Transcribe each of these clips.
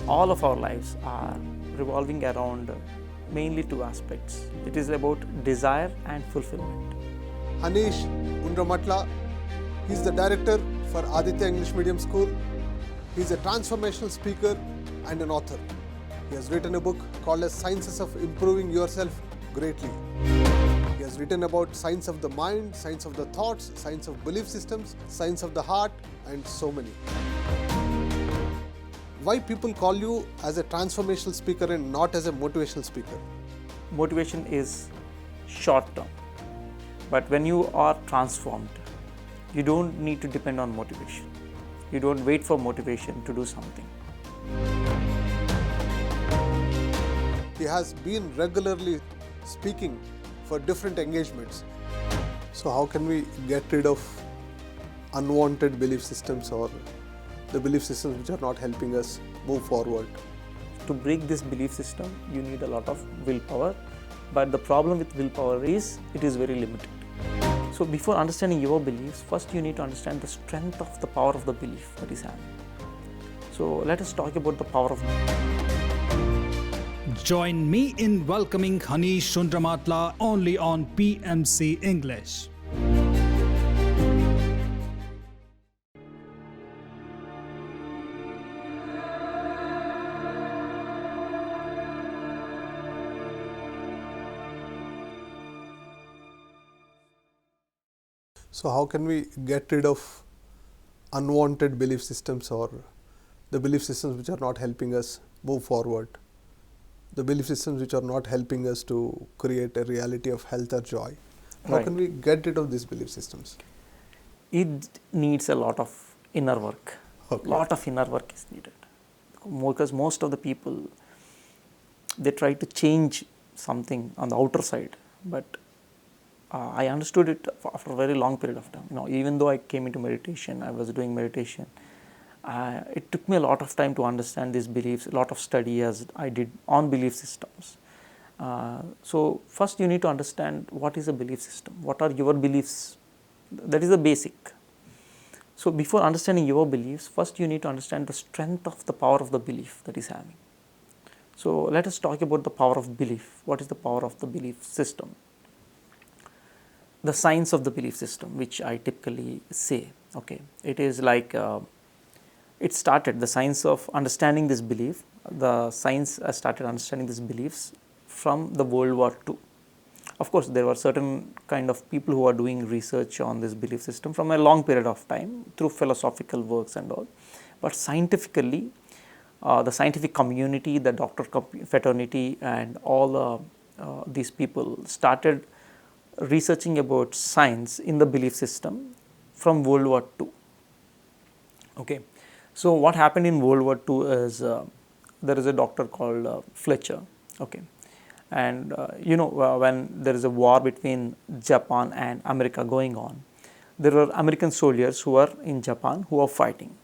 all of our lives are revolving around mainly two aspects. It is about desire and fulfillment. Haneesh Undramatla, he is the director for Aditya English Medium School. He is a transformational speaker and an author. He has written a book called as Sciences of Improving Yourself Greatly. He has written about science of the mind, science of the thoughts, science of belief systems, science of the heart, and so many. Why people call you as a transformational speaker and not as a motivational speaker? Motivation is short term, but when you are transformed, you don't need to depend on motivation. You don't wait for motivation to do something. He has been regularly speaking for different engagements. So how can we get rid of unwanted belief systems or the belief systems which are not helping us move forward? To break this belief system, you need a lot of willpower, but the problem with willpower is it is very limited. So before understanding your beliefs, first you need to understand the strength of the power of the belief that is having. So let us talk about the power of Join me in welcoming Haneesh Undramatla only on PMC English. So how can we get rid of unwanted belief systems or the belief systems which are not helping us move forward? The belief systems which are not helping us to create a reality of health or joy. How can we get rid of these belief systems? It needs a lot of inner work. Okay. Lot of inner work is needed. Because most of the people, they try to change something on the outer side, but I understood it after a very long period of time. Even though I came into meditation, I was doing meditation. It took me a lot of time to understand these beliefs, a lot of study as I did on belief systems. So first you need to understand what is a belief system, what are your beliefs, that is the basic. So before understanding your beliefs, first you need to understand the strength of the power of the belief that is having. So let us talk about the power of belief. What is the power of the belief system? The science of the belief system, which I typically say, okay, it is like it started, the science of understanding this belief, the science started understanding these beliefs from the World War II. Of course, there were certain kind of people who are doing research on this belief system from a long period of time through philosophical works and all. But scientifically, the scientific community, the doctor fraternity and all these people started researching about science in the belief system from World War II. Okay. So what happened in World War II is there is a doctor called Fletcher, okay, and when there is a war between Japan and America going on, there are American soldiers who are in Japan who are fighting,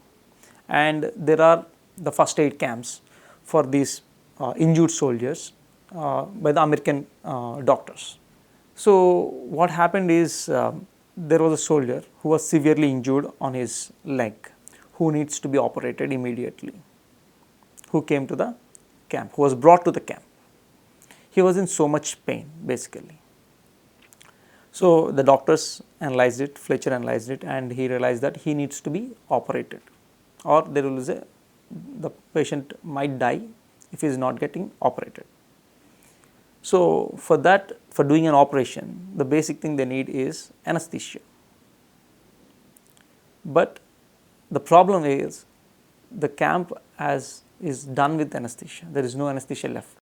and there are the first aid camps for these injured soldiers by the American doctors. So what happened is there was a soldier who was severely injured on his leg, who needs to be operated immediately, who came to the camp, who was brought to the camp. He was in so much pain basically. So the doctors analyzed it, Fletcher analyzed it, and he realized that he needs to be operated, or the patient might die if he is not getting operated. So for doing an operation, the basic thing they need is anesthesia. But the problem is the camp is done with anesthesia. There is no anesthesia left.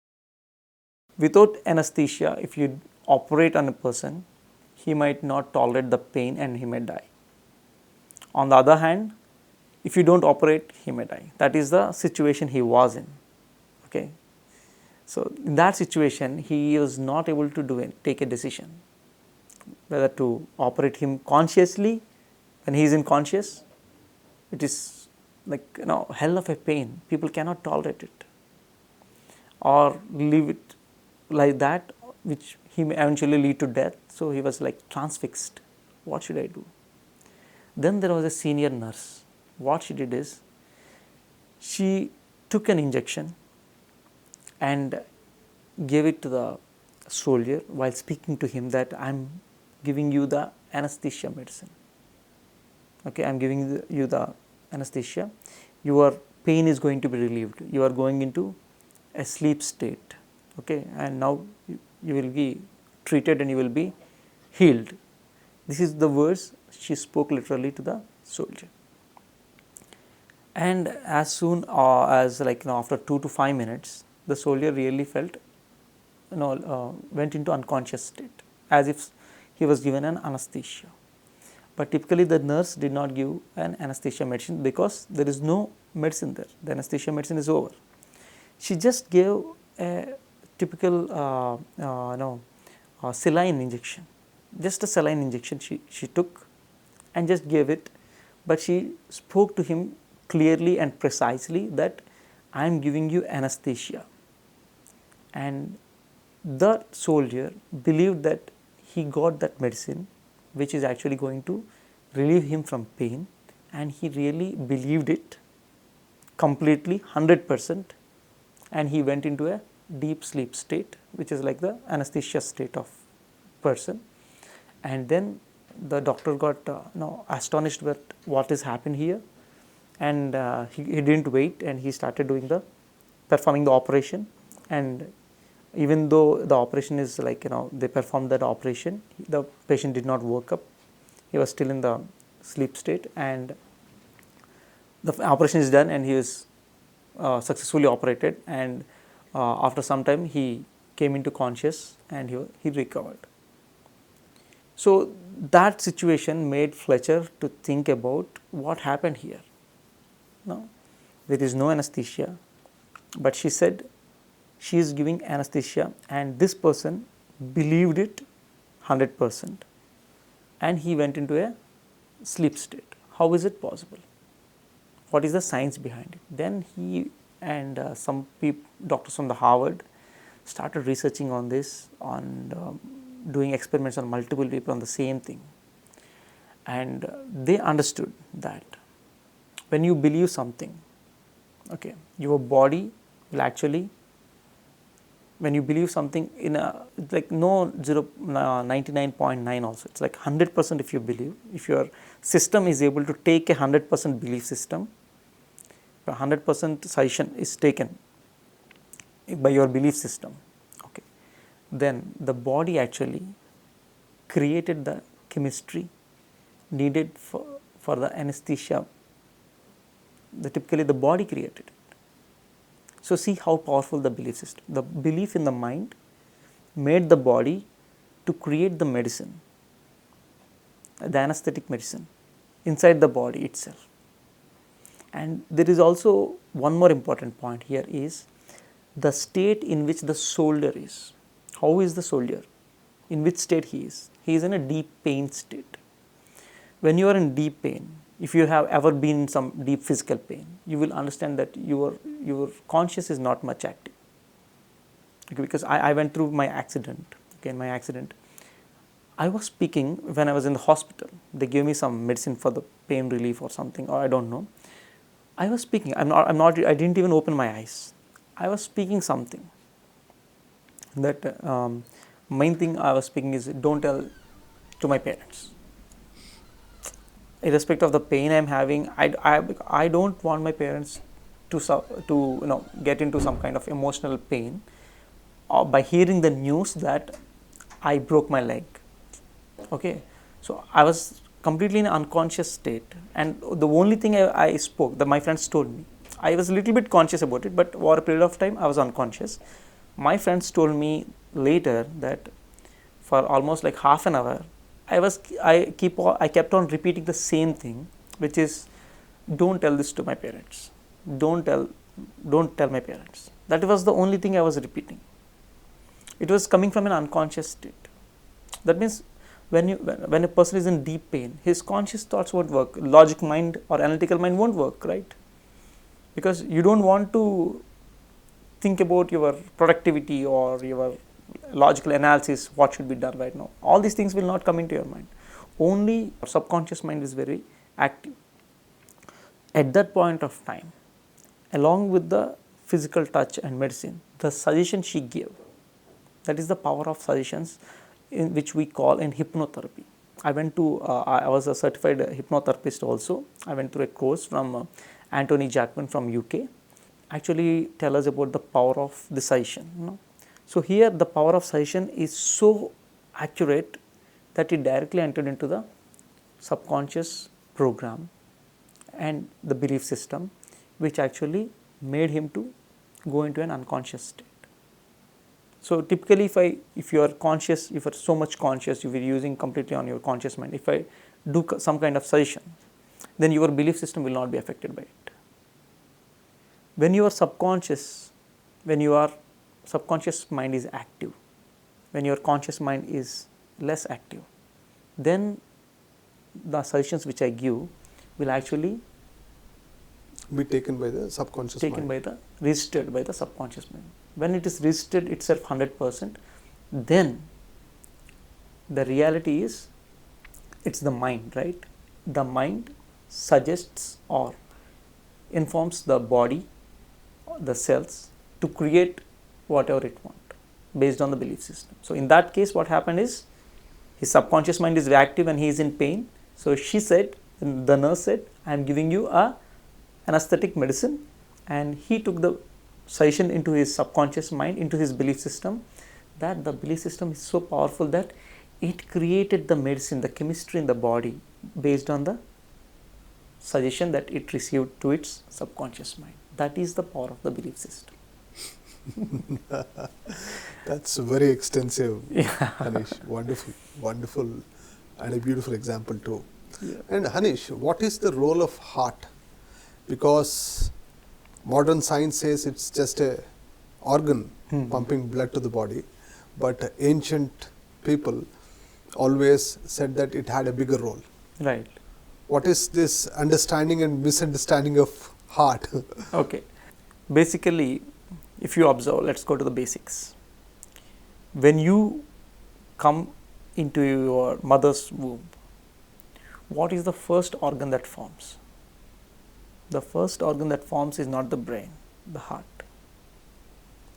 Without anesthesia, if you operate on a person, he might not tolerate the pain and he may die. On the other hand, if you don't operate, he may die. That is the situation he was in. Okay. So in that situation, he was not able to take a decision whether to operate him consciously when he is unconscious. It is like hell of a pain. People cannot tolerate it, or leave it like that, which he may eventually lead to death. So he was like transfixed. What should I do? Then there was a senior nurse. What she did is she took an injection and gave it to the soldier while speaking to him that I am giving you the anesthesia medicine. Okay, I am giving you the anesthesia. Your pain is going to be relieved. You are going into a sleep state. Okay, and now you will be treated and you will be healed. This is the words she spoke literally to the soldier. And as soon as after 2 to 5 minutes, the soldier really felt, went into unconscious state, as if he was given an anesthesia. But typically the nurse did not give an anesthesia medicine because there is no medicine there. The anesthesia medicine is over. She just gave a typical saline injection. Just a saline injection she took and just gave it, but she spoke to him clearly and precisely that I am giving you anesthesia. And the soldier believed that he got that medicine which is actually going to relieve him from pain, and he really believed it completely 100%, and he went into a deep sleep state, which is like the anesthesia state of person. And then the doctor got astonished with what has happened here, and he didn't wait, and he started performing the operation. And even though the operation is they performed that operation, the patient did not wake up. He was still in the sleep state, and the operation is done and he was successfully operated, and after some time he came into conscious and he recovered. So that situation made Fletcher to think about what happened here. No, there is no anesthesia, but she said she is giving anesthesia, and this person believed it 100%, and he went into a sleep state. How is it possible? What is the science behind it? Then he and some doctors from the Harvard started researching on this, on doing experiments on multiple people on the same thing, and they understood that when you believe something, okay, your body will actually, when you believe something in a, it's like no 99.9 also, it's like 100% if you believe. If your system is able to take a 100% belief system, 100% suggestion is taken by your belief system, okay, then the body actually created the chemistry needed for the anesthesia. Typically the body created it. So see how powerful the belief system, the belief in the mind made the body to create the medicine, the anesthetic medicine inside the body itself. And there is also one more important point here is the state in which the soldier is. How is the soldier? In which state he is? He is in a deep pain state. When you are in deep pain, if you have ever been in some deep physical pain, you will understand that your conscious is not much active. Okay, because I went through my accident. Okay, in my accident, I was speaking when I was in the hospital. They gave me some medicine for the pain relief or something, or I don't know. I was speaking. I didn't even open my eyes. I was speaking something. That main thing I was speaking is don't tell to my parents. Irrespective of the pain I am having, I don't want my parents to get into some kind of emotional pain by hearing the news that I broke my leg. Okay, so I was completely in an unconscious state, and the only thing I spoke, that my friends told me, I was a little bit conscious about it, but over a period of time I was unconscious. My friends told me later that for almost like half an hour I kept on repeating the same thing, which is don't tell this to my parents, don't tell my parents. That was the only thing I was repeating. It was coming from an unconscious state. That means when a person is in deep pain, his conscious thoughts won't work, logic mind or analytical mind won't work, right? Because you don't want to think about your productivity or your logical analysis, what should be done right now. All these things will not come into your mind. Only your subconscious mind is very active. At that point of time, along with the physical touch and medicine, the suggestion she gave, that is the power of suggestions, in which we call in hypnotherapy. I was a certified hypnotherapist also. I went through a course from Anthony Jackman from UK. Actually tell us about the power of the suggestion. So here the power of suggestion is so accurate that it directly entered into the subconscious program and the belief system, which actually made him to go into an unconscious state. So typically if you are conscious, if you are so much conscious, if you are using completely on your conscious mind, if I do some kind of suggestion, then your belief system will not be affected by it. When your subconscious mind is active, when your conscious mind is less active, then the suggestions which I give will actually be taken by the subconscious mind. Registered by the subconscious mind. When it is registered itself 100%, then the reality is, it's the mind, right? The mind suggests or informs the body, the cells, to create whatever it wants based on the belief system. So in that case, what happened is, his subconscious mind is reactive and he is in pain. So the nurse said, I am giving you an anesthetic medicine, and he took the suggestion into his subconscious mind, into his belief system, that the belief system is so powerful that it created the medicine, the chemistry in the body based on the suggestion that it received to its subconscious mind. That is the power of the belief system. That's very extensive, Haneesh. Wonderful and a beautiful example too. Yeah. And Haneesh, what is the role of heart? Because modern science says it's just a organ pumping blood to the body, but ancient people always said that it had a bigger role. Right. What is this understanding and misunderstanding of heart? Okay. Basically, if you observe, let's go to the basics. When you come into your mother's womb, what is the first organ that forms? The first organ that forms is not the brain, the heart.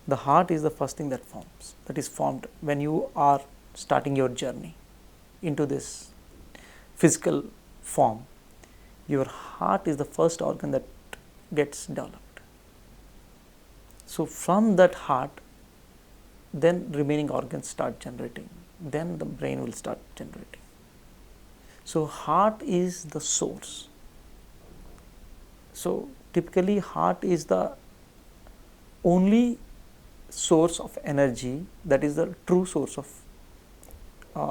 The heart is the first thing that forms, that is formed when you are starting your journey into this physical form. Your heart is the first organ that gets developed. So from that heart, then remaining organs start generating, then the brain will start generating. So heart is the source. So typically heart is the only source of energy, that is the true source of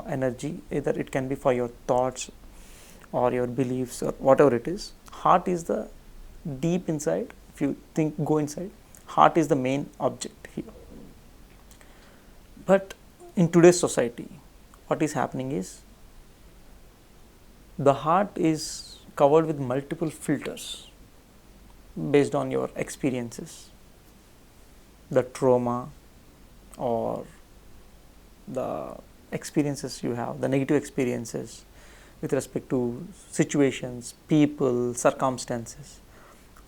energy. Either it can be for your thoughts or your beliefs or whatever it is. Heart is the deep inside. If you go inside, heart is the main object here. But in today's society, what is happening is, the heart is covered with multiple filters based on your experiences, the trauma or the experiences you have, the negative experiences with respect to situations, people, circumstances.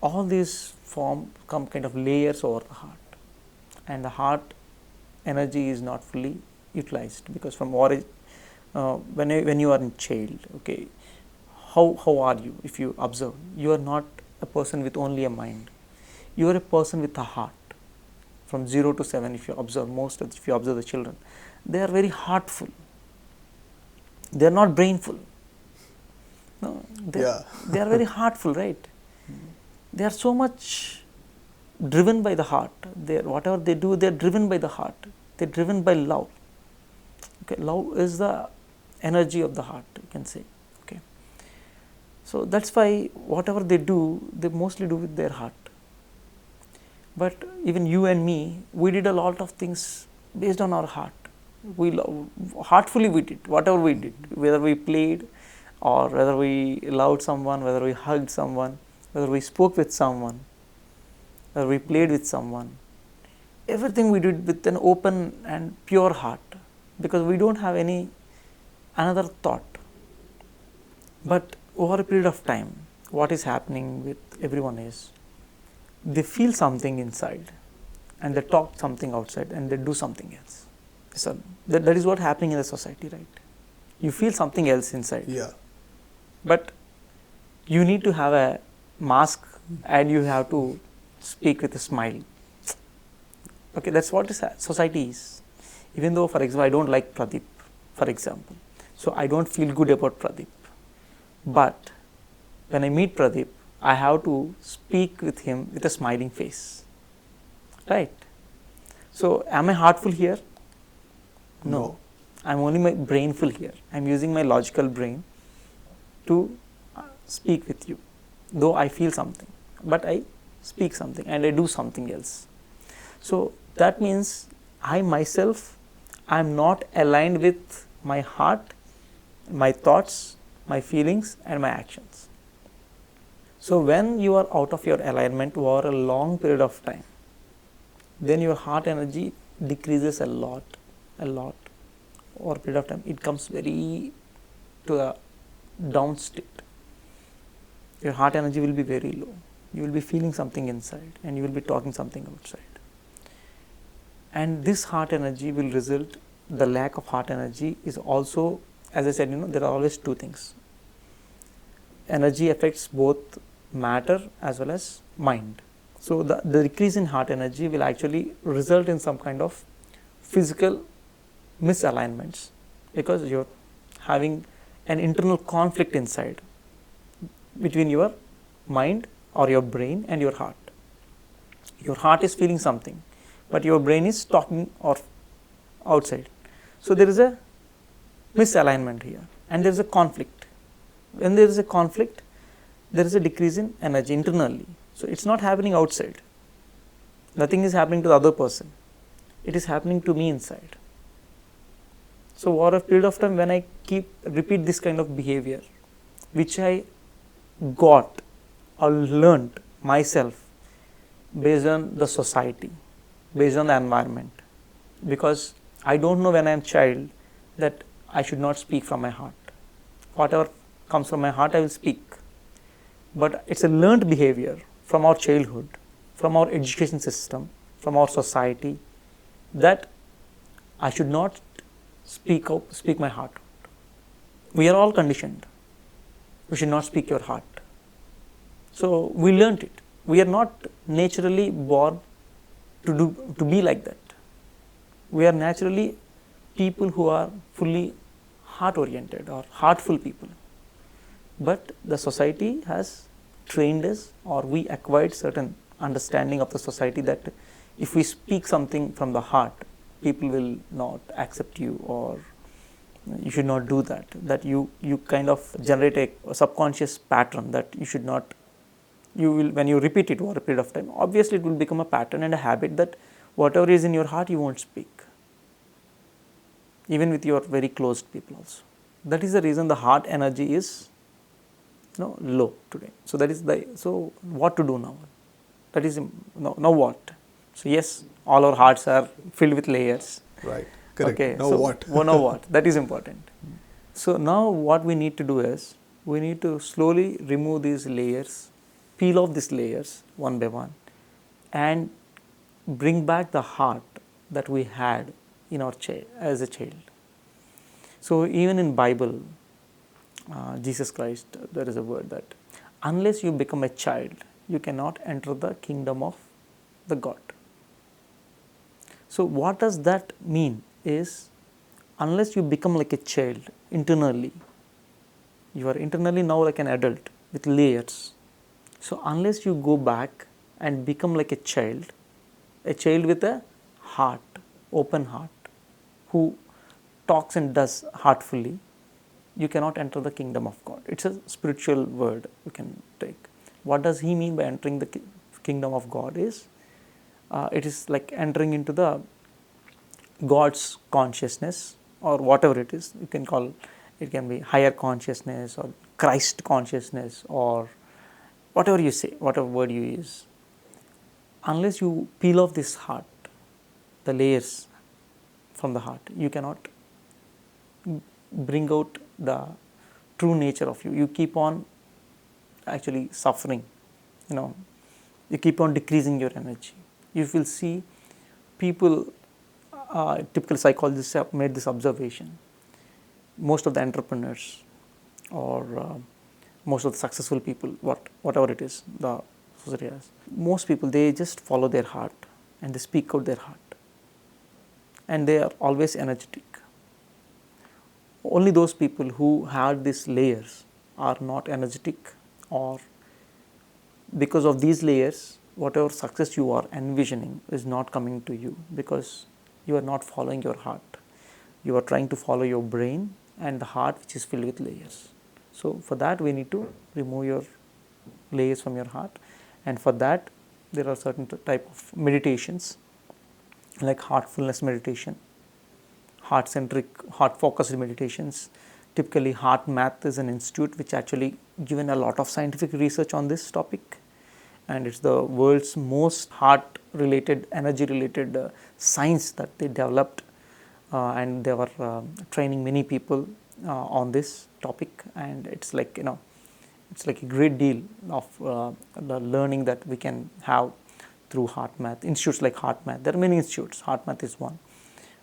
All these come kind of layers over the heart, and the heart energy is not fully utilized, because from origin, when you are in child, okay, how are you? If you observe, you are not a person with only a mind. You are a person with a heart. From 0 to 7, if you observe the children, they are very heartful. They are not brainful. No, they are very heartful, right? They are so much driven by the heart. Whatever they do, they are driven by the heart. They are driven by love. Okay, love is the energy of the heart, you can say. Okay, so that's why whatever they do, they mostly do with their heart. But even you and me, we did a lot of things based on our heart. Heartfully we did whatever we did, whether we played or whether we loved someone, whether we hugged someone, whether we spoke with someone, whether we played with someone. Everything we did with an open and pure heart, because we don't have any another thought. But over a period of time, what is happening with everyone is, they feel something inside and they talk something outside and they do something else. So that is what happening in the society, right? You feel something else inside. Yeah. But you need to have a mask and you have to speak with a smile. Okay, that's what society is. Even though, for example, I don't like Pradeep, for example. So I don't feel good about Pradeep. But when I meet Pradeep, I have to speak with him with a smiling face. Right? So am I heartful here? No. I'm only my brainful here. I'm using my logical brain to speak with you. Though I feel something, but I speak something and I do something else. So that means I myself, I'm not aligned with my heart, my thoughts, my feelings and my actions. So when you are out of your alignment over a long period of time, then your heart energy decreases a lot over a period of time. It comes very to a down state. Your heart energy will be very low. You will be feeling something inside and you will be talking something outside. And this heart energy will result, the lack of heart energy is also, as I said, there are always two things. Energy affects both matter as well as mind. So the decrease in heart energy will actually result in some kind of physical misalignments because you're having an internal conflict inside between your mind or your brain and your heart. Your heart is feeling something, but your brain is talking or outside. So there is a misalignment here and there is a conflict. When there is a conflict, there is a decrease in energy internally. So it's not happening outside. Nothing is happening to the other person. It is happening to me inside. So over a period of time, when I repeat this kind of behavior, which I got or learned myself based on the society, based on the environment, because I don't know when I am a child that I should not speak from my heart. Whatever comes from my heart, I will speak. But it's a learned behavior from our childhood, from our education system, from our society, that I should not speak my heart. We are all conditioned. You should not speak your heart. So we learnt it. We are not naturally born to be like that. We are naturally people who are fully heart oriented or heartful people. But the society has trained us, or we acquired certain understanding of the society that if we speak something from the heart, people will not accept you, or you should not do that. That you kind of generate a subconscious pattern that you should not. You will, when you repeat it over a period of time, obviously it will become a pattern and a habit that whatever is in your heart, you won't speak. Even with your very closed people also. That is the reason the heart energy is low today. So that is so what to do now? That is now what? So yes, all our hearts are filled with layers. Right. Correct. Okay. Now so what? Now what? That is important. So now what we need to do is we need to slowly remove these layers, peel off these layers one by one, and bring back the heart that we had in our as a child. So even in Bible, Jesus Christ, there is a word that unless you become a child, you cannot enter the kingdom of the God. So what does that mean is, unless you become like a child internally, you are internally now like an adult with layers. So unless you go back and become like a child with a heart, open heart, who talks and does heartfully, you cannot enter the kingdom of God. It's a spiritual word you can take. What does he mean by entering the kingdom of God is, it is like entering into the God's consciousness, or whatever it is. You can call it, can be higher consciousness or Christ consciousness, or whatever you say, whatever word you use. Unless you peel off this heart, the layers from the heart, you cannot bring out the true nature of you. You keep on actually suffering, you keep on decreasing your energy. You will see people, typical psychologists have made this observation. Most of the entrepreneurs or most of the successful people, whatever it is, the society has, most people, they just follow their heart and they speak out their heart, and they are always energetic. Only those people who have these layers are not energetic, or because of these layers, whatever success you are envisioning is not coming to you, because you are not following your heart. You are trying to follow your brain and the heart, which is filled with layers. So for that, we need to remove your layers from your heart, and for that there are certain type of meditations like heartfulness meditation, heart-centric, heart-focused meditations. Typically, Heart Math is an institute which actually given a lot of scientific research on this topic, and it's the world's most heart-related, energy-related science that they developed, and they were training many people on this topic, and it's like, it's like a great deal of the learning that we can have through Heart Math. Institutes like Heart Math, there are many institutes, Heart Math is one,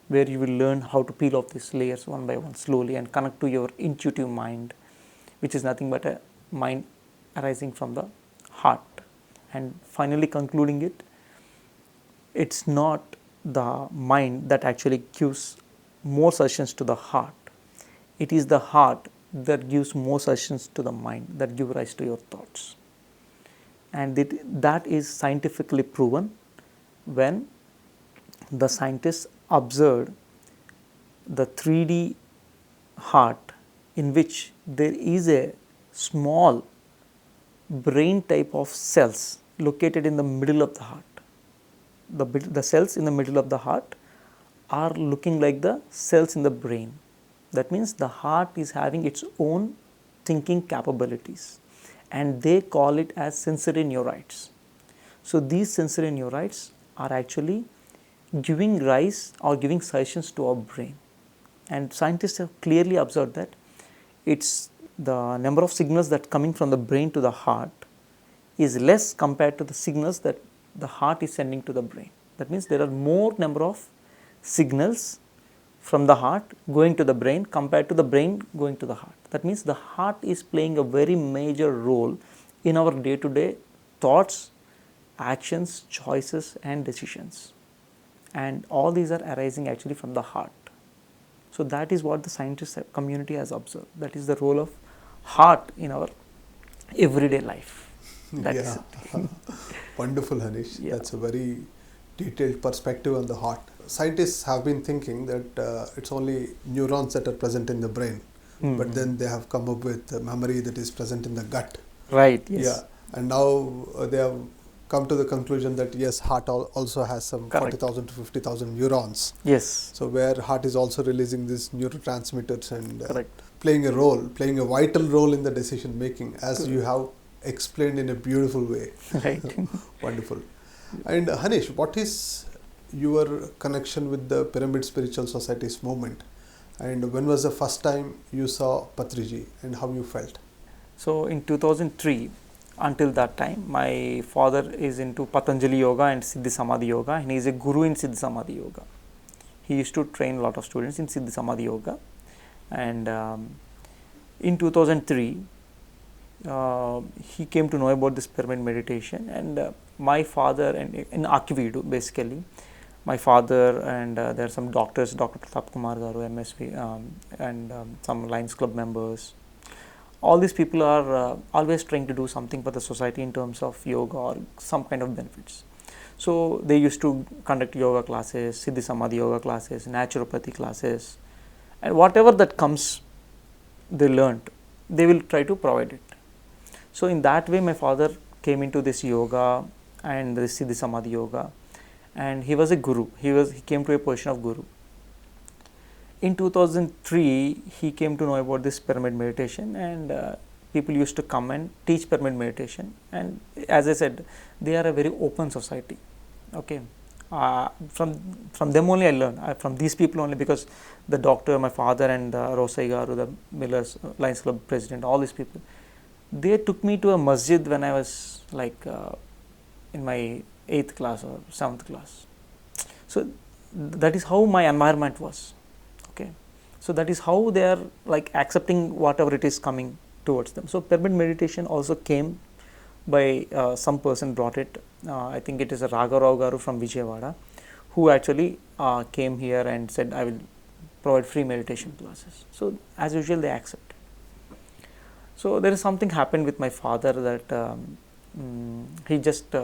where you will learn how to peel off these layers one by one slowly and connect to your intuitive mind, which is nothing but a mind arising from the heart. And finally concluding it, it's not the mind that actually gives more suggestions to the heart. It is the heart that gives more suggestions to the mind, that give rise to your thoughts. And that is scientifically proven when the scientists observed the 3D heart, in which there is a small brain type of cells located in the middle of the heart. The cells in the middle of the heart are looking like the cells in the brain. That means the heart is having its own thinking capabilities, and they call it as sensory neurites. So these sensory neurites are actually giving rise or giving suggestions to our brain, and scientists have clearly observed that it's the number of signals that coming from the brain to the heart is less compared to the signals that the heart is sending to the brain. That means there are more number of signals from the heart going to the brain compared to the brain going to the heart. That means the heart is playing a very major role in our day-to-day thoughts, actions, choices and decisions, and all these are arising actually from the heart. So that is what the scientist community has observed. That is the role of heart in our everyday life. That is it. Wonderful, Haneesh. Yeah. That's a very detailed perspective on the heart. Scientists have been thinking that it's only neurons that are present in the brain, but then they have come up with a memory that is present in the gut. Right, yes. Yeah, and now they have come to the conclusion that yes, heart also has some Correct. 40,000 to 50,000 neurons. Yes. So where heart is also releasing these neurotransmitters and Correct. playing a vital role in the decision making, as you have explained in a beautiful way. Right. Wonderful. And Haneesh, what is your connection with the Pyramid Spiritual Society's movement, and when was the first time you saw Patriji and how you felt? So in 2003, until that time, my father is into Patanjali Yoga and Siddhi Samadhi Yoga, and he is a guru in Siddhi Samadhi Yoga. He used to train a lot of students in Siddhi Samadhi Yoga, and in 2003, he came to know about this pyramid meditation, and my father, and in Akividu basically, my father and there are some doctors, Dr. Pratap Kumar Garu, MSV, and some Lions Club members. All these people are always trying to do something for the society in terms of yoga or some kind of benefits. So they used to conduct yoga classes, Siddhi Samadhi yoga classes, naturopathy classes, and whatever that comes, they learnt, they will try to provide it. So in that way, my father came into this yoga and this Siddhi Samadhi yoga, and he was a guru. He came to a position of guru. In 2003, he came to know about this pyramid meditation, and people used to come and teach pyramid meditation. And as I said, they are a very open society. Okay, from them only I learned, from these people only, because the doctor, my father, and Rosai Garu, the Millers Lions Club president, all these people, they took me to a masjid when I was like in my 8th class or 7th class. So that is how my environment was. Okay, so that is how they are like accepting whatever it is coming towards them. So pyramid meditation also came by some person brought it. I think it is a Ragarao Garu from Vijayawada, who actually came here and said, I will provide free meditation classes. So as usual they accept. So there is something happened with my father that he just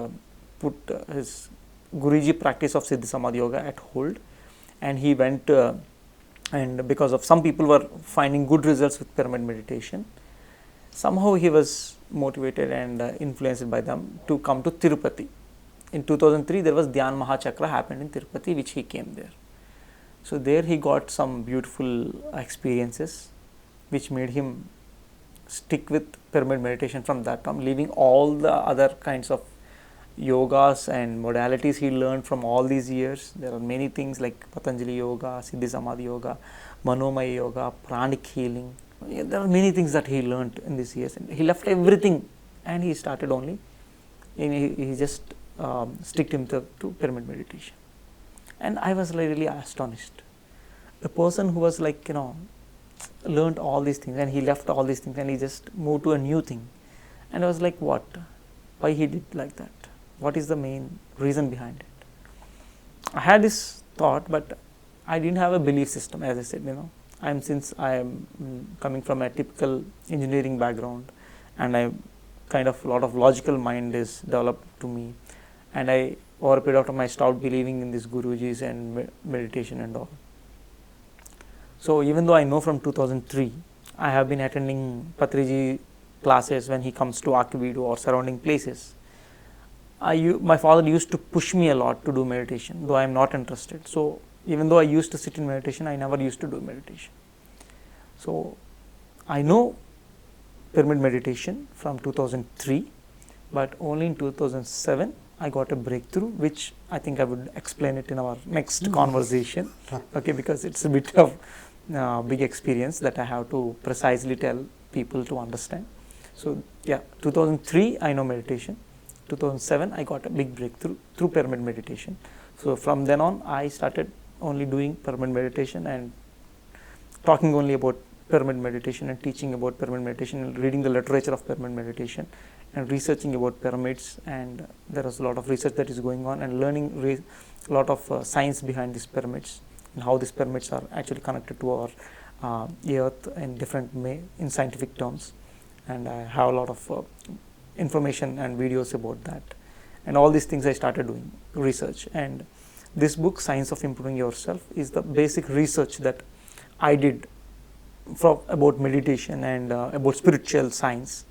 put his Guruji practice of Siddhi Samadhi Yoga at hold, and he went and because of some people were finding good results with pyramid meditation, somehow he was motivated and influenced by them to come to Tirupati. In 2003 there was Dhyana Mahachakra happened in Tirupati, which he came there. So there he got some beautiful experiences which made him stick with pyramid meditation from that time, leaving all the other kinds of yogas and modalities he learned from all these years. There are many things like Patanjali Yoga, Siddhi Samadhi Yoga, Manomaya Yoga, Pranic healing. There are many things that he learned in these years. He left everything and he started only, he just sticked himself to pyramid meditation. And I was really astonished. A person who was like, learned all these things and he left all these things and he just moved to a new thing. And I was like, what? Why he did like that? What is the main reason behind it? I had this thought, but I didn't have a belief system, as I said, since I am coming from a typical engineering background, and I kind of a lot of logical mind is developed to me, and I over a period of time I stopped believing in these Gurujis and meditation and all. So even though I know from 2003, I have been attending Patriji classes when he comes to Akividu or surrounding places. My father used to push me a lot to do meditation, though I am not interested. So even though I used to sit in meditation, I never used to do meditation. So I know pyramid meditation from 2003, but only in 2007 I got a breakthrough, which I think I would explain it in our next conversation, okay, because it's a bit of big experience that I have to precisely tell people to understand. So yeah, 2003 I know meditation. 2007 I got a big breakthrough through pyramid meditation. So from then on I started only doing pyramid meditation and talking only about pyramid meditation and teaching about pyramid meditation and reading the literature of pyramid meditation and researching about pyramids, and there is a lot of research that is going on and learning a lot of science behind these pyramids and how these pyramids are actually connected to our earth in different in scientific terms, and I have a lot of information and videos about that, and all these things I started doing research. And this book, Science of Improving Yourself, is the basic research that I did about meditation and about spiritual science,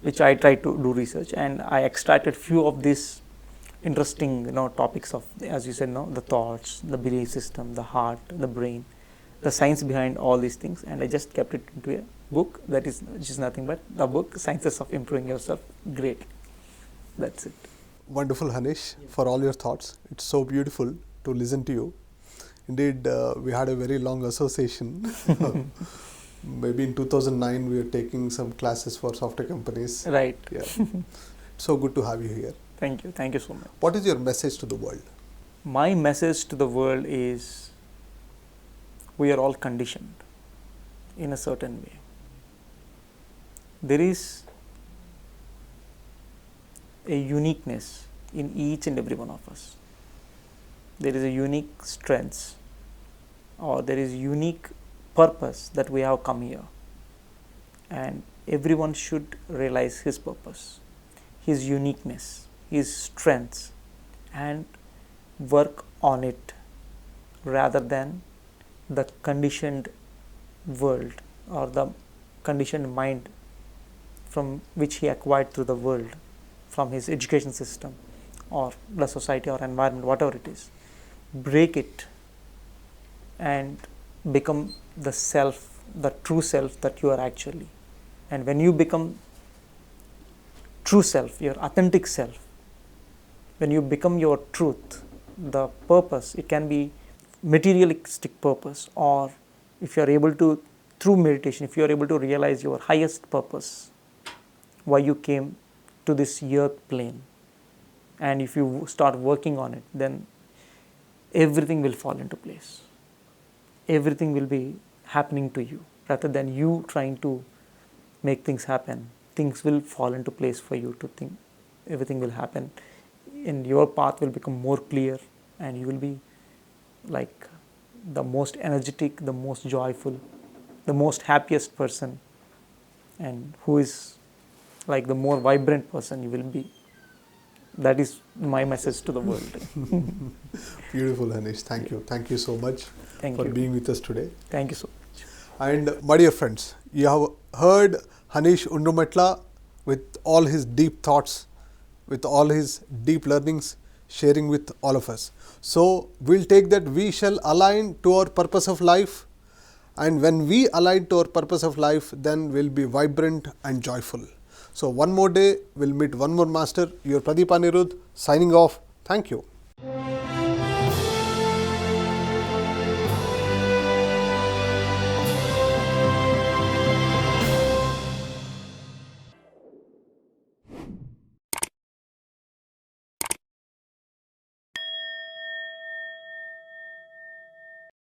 which I tried to do research, and I extracted few of these interesting topics of, as you said, the thoughts, the belief system, the heart, the brain, the science behind all these things, and I just kept it into a book which is nothing but the book Sciences of Improving Yourself. Great, that's it. Wonderful, Haneesh, for all your thoughts. It's so beautiful to listen to you. Indeed, we had a very long association. Maybe in 2009 we were taking some classes for software companies. Right. Yeah. So good to have you here. Thank you. Thank you so much. What is your message to the world? My message to the world is, we are all conditioned in a certain way. There is a uniqueness in each and every one of us. There is a unique strength, or there is unique purpose that we have come here, and everyone should realize his purpose, his uniqueness, his strengths, and work on it rather than the conditioned world or the conditioned mind from which he acquired through the world, from his education system or the society or environment, whatever it is. Break it and become the self, the true self that you are actually. And when you become true self, your authentic self, when you become your truth, the purpose, it can be materialistic purpose, or if you are able to, through meditation, if you are able to realize your highest purpose, why you came to this earth plane, and if you start working on it, then everything will fall into place. Everything will be happening to you rather than you trying to make things happen. Things will fall into place for you to think. Everything will happen and your path will become more clear, and you will be like the most energetic, the most joyful, the most happiest person, and who is like the more vibrant person you will be. That is my message to the world. Beautiful, Haneesh. Thank you. Thank you so much Thank for you. being with us today. Thank you so much. And my dear friends, you have heard Haneesh Undramatla with all his deep thoughts, with all his deep learnings, sharing with all of us. So we'll take that we shall align to our purpose of life, and when we align to our purpose of life, then we'll be vibrant and joyful. So one more day, we'll meet one more master. Your Pradeep Aniruddha signing off. Thank you.